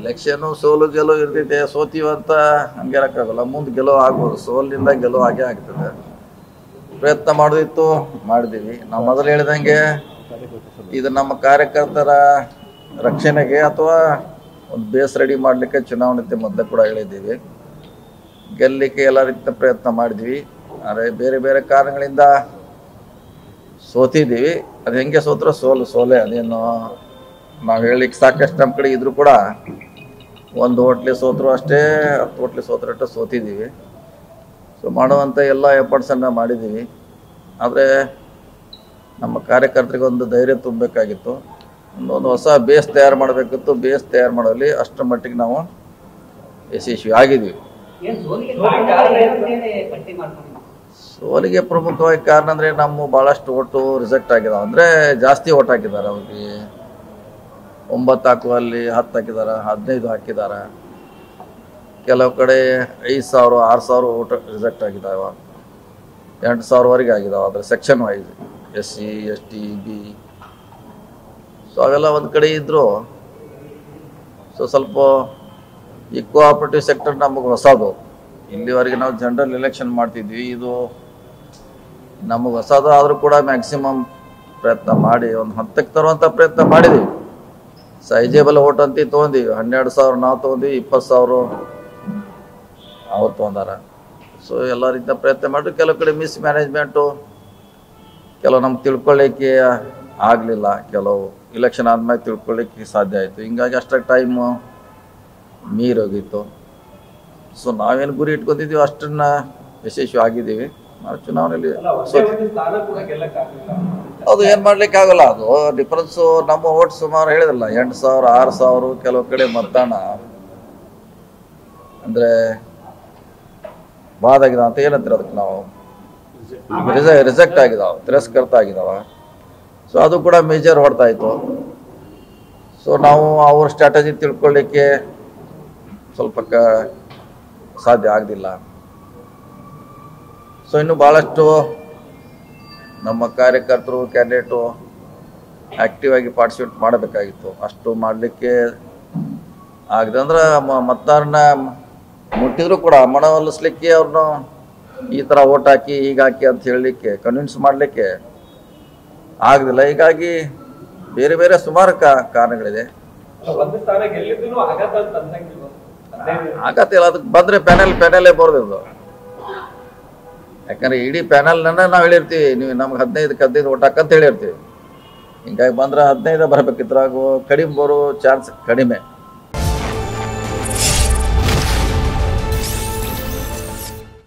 Election ಸೋಲು ಗೆಲುವು ಇರ್ತೈತೆ, ಸೋತೀವಂತ ಹಂಗಿರಕ್ಕಾಗಲ್ಲ. ಮುಂದೆ ಗೆಲುವು ಆಗ್ಬೋದು, ಸೋಲಿನಿಂದ ಗೆಲುವು ಆಗೇ ಆಗ್ತದೆ. ಪ್ರಯತ್ನ ಮಾಡೋದಿತ್ತು, ಮಾಡಿದ್ದೀವಿ. ನಾವು ಮೊದಲು ಹೇಳಿದಂಗೆ ಇದು ನಮ್ಮ ಕಾರ್ಯಕರ್ತರ ರಕ್ಷಣೆಗೆ ಅಥವಾ ಒಂದು ಬೇಸ್ ರೆಡಿ ಮಾಡಲಿಕ್ಕೆ ಚುನಾವಣೆ ಮೊದಲೇ ಕೂಡ ಹೇಳಿದ್ದೀವಿ. ಗೆಲ್ಲಲಿಕ್ಕೆ ಎಲ್ಲ ರೀತಿಯ ಪ್ರಯತ್ನ ಮಾಡಿದ್ವಿ. ಆದರೆ ಬೇರೆ ಬೇರೆ ಕಾರಣಗಳಿಂದ ಸೋತಿದ್ದೀವಿ. ಅದು ಹೆಂಗೆ ಸೋತ್ರೂ ಸೋಲೆ. ಅದೇನು ನಾವು ಹೇಳಲಿಕ್ಕೆ ಸಾಕಷ್ಟು ನಮ್ಮ ಕಡೆ ಇದ್ರೂ ಕೂಡ ಒಂದು ಹೋಟ್ಲಿ ಸೋತರು ಅಷ್ಟೇ, 10 ಹೋಟ್ಲಿ ಸೋತರಷ್ಟು ಸೋತಿದ್ದೀವಿ. ಸೊ ಮಾಡುವಂಥ ಎಲ್ಲ ಎಫರ್ಟ್ಸನ್ನು ಮಾಡಿದ್ದೀವಿ. ಆದರೆ ನಮ್ಮ ಕಾರ್ಯಕರ್ತರಿಗೆ ಒಂದು ಧೈರ್ಯ ತುಂಬಬೇಕಾಗಿತ್ತು, ಒಂದು ಹೊಸ ಬೇಸ್ ತಯಾರು ಮಾಡಬೇಕಿತ್ತು. ಬೇಸ್ ತಯಾರು ಮಾಡೋಲ್ಲಿ ಅಷ್ಟರ ಮಟ್ಟಿಗೆ ನಾವು ಯಶಸ್ವಿ ಆಗಿದ್ದೀವಿ. ಸೋಲಿಗೆ ಪ್ರಮುಖವಾಗಿ ಕಾರಣ ಅಂದರೆ ನಮ್ಮ ಭಾಳಷ್ಟು ಓಟು ರಿಜೆಕ್ಟ್ ಆಗಿದಾವೆ. ಅಂದರೆ ಜಾಸ್ತಿ ಓಟ್ ಹಾಕಿದ್ದಾರೆ. ಅವ್ರಿಗೆ 9 ಹಾಕುವಲ್ಲಿ 10 ಹಾಕಿದ್ದಾರೆ, 15 ಹಾಕಿದ್ದಾರೆ. ಕೆಲವು ಕಡೆ 5,000 6,000 ಓಟ್ ರಿಜೆಕ್ಟ್ ಆಗಿದ್ದಾವೆ, 8,000ವರೆಗೆ ಆಗಿದ್ದಾವೆ. ಆದರೆ section wise SC ST B. So ಅವೆಲ್ಲ ಒಂದು ಕಡೆ ಇದ್ದರು. ಸೊ ಸ್ವಲ್ಪ ಈ ಕೋಆಪರೇಟಿವ್ ಸೆಕ್ಟರ್ ನಮಗೆ ಹೊಸದು. ಇಲ್ಲಿವರೆಗೆ ನಾವು ಜನರಲ್ ಎಲೆಕ್ಷನ್ ಮಾಡ್ತಿದ್ವಿ, ಇದು ನಮಗೆ ಹೊಸದು. ಆದರೂ ಕೂಡ ಮ್ಯಾಕ್ಸಿಮಮ್ ಪ್ರಯತ್ನ ಮಾಡಿ ಒಂದು ಹಂತಕ್ಕೆ ತರುವಂಥ ಪ್ರಯತ್ನ ಮಾಡಿದ್ದೀವಿ. ಸೈಜೇಬಲ್ ಓಟ್ ಅಂತ ತೊಗೊಂಡಿವಿ. 12,000 ನಾವು ತೊಗೊಂಡ್ವಿ, 20,000 ಅವ್ರು ತೊಗೊಂಡಾರ. ಸೊ ಎಲ್ಲ ರೀತಿಯ ಪ್ರಯತ್ನ ಮಾಡಿದ್ರು. ಕೆಲವು ಕಡೆ ಮಿಸ್ ಮ್ಯಾನೇಜ್ಮೆಂಟು, ಕೆಲವು ನಮ್ಗೆ ತಿಳ್ಕೊಳ್ಳಿಕ್ಕೆ ಆಗಲಿಲ್ಲ. ಕೆಲವು ಇಲೆಕ್ಷನ್ ಆದ್ಮೇಲೆ ತಿಳ್ಕೊಳ್ಳಿಕ್ಕೆ ಸಾಧ್ಯ ಆಯಿತು. ಹಿಂಗಾಗಿ ಅಷ್ಟಾಗಿ ಟೈಮು ಮೀರೋಗಿತ್ತು. ಸೊ ನಾವೇನು ಗುರಿ ಇಟ್ಕೊತಿದ್ದೀವಿ ಅಷ್ಟನ್ನು ಯಶಸ್ವಿ ಆಗಿದ್ದೀವಿ. ನಾವು ಚುನಾವಣೆಯಲ್ಲಿ ಅದು ಏನು ಮಾಡ್ಲಿಕ್ಕೆ ಆಗಲ್ಲ. ಅದು ಡಿಫ್ರೆನ್ಸು ನಮ್ಮ ಓಟ್ ಸುಮಾರು ಹೇಳಿದ್ರಲ್ಲ 8,000 6,000. ಕೆಲವು ಕಡೆ ಮತದಾನ ಅಂದರೆ ಬಾದಾಗಿದಾವ ಅಂತ ಏನಂತೀರ ಅದಕ್ಕೆ ನಾವು ರಿಜೆಕ್ಟ್ ಆಗಿದಾವೆ, ತಿರಸ್ಕೃತ ಆಗಿದಾವೆ. ಸೊ ಅದು ಕೂಡ ಮೇಜರ್ ಹೊಡ್ತಾಯಿತ್ತು. ಸೊ ನಾವು ಅವ್ರ ಸ್ಟ್ರಾಟಜಿ ತಿಳ್ಕೊಳ್ಳಿಕ್ಕೆ ಸ್ವಲ್ಪ ಸಾಧ್ಯ ಆಗಲಿಲ್ಲ. ಸೊ ಇನ್ನು ಭಾಳಷ್ಟು ನಮ್ಮ ಕಾರ್ಯಕರ್ತರು ಕ್ಯಾಂಡಿಡೇಟು ಆ್ಯಕ್ಟಿವ್ ಆಗಿ ಪಾರ್ಟಿಸಿಪೇಟ್ ಮಾಡಬೇಕಾಗಿತ್ತು. ಅಷ್ಟು ಮಾಡಲಿಕ್ಕೆ ಆಗದೆ ಅಂದ್ರೆ ಮತದಾರನ ಮುಟ್ಟಿದ್ರು ಕೂಡ ಮನವೊಲಿಸ್ಲಿಕ್ಕೆ ಅವ್ರನ್ನ ಈ ಥರ ಓಟ್ ಹಾಕಿ ಹೀಗಾಕಿ ಅಂತ ಹೇಳಲಿಕ್ಕೆ ಕನ್ವಿನ್ಸ್ ಮಾಡಲಿಕ್ಕೆ ಆಗಲಿಲ್ಲ. ಹೀಗಾಗಿ ಬೇರೆ ಬೇರೆ ಸುಮಾರು ಕಾರಣಗಳಿದೆ. ಆಗತ್ತಿಲ್ಲ, ಅದಕ್ಕೆ ಬಂದರೆ ಪ್ಯಾನೆಲೇ ಬರೋದು. ಯಾಕಂದರೆ ಇಡೀ ಪ್ಯಾನಲ್ನ ನಾವು ಹೇಳಿರ್ತೀವಿ, ನೀವು ನಮ್ಗೆ 15 ಓಟ್ ಹಾಕಂತ ಹೇಳಿರ್ತೀವಿ. ಹಿಂಗಾಗಿ ಬಂದ್ರೆ 15 ಬರಬೇಕಿದ್ರಾಗು ಕಡಿಮೆ ಬರೋ ಚಾನ್ಸ್ ಕಡಿಮೆ.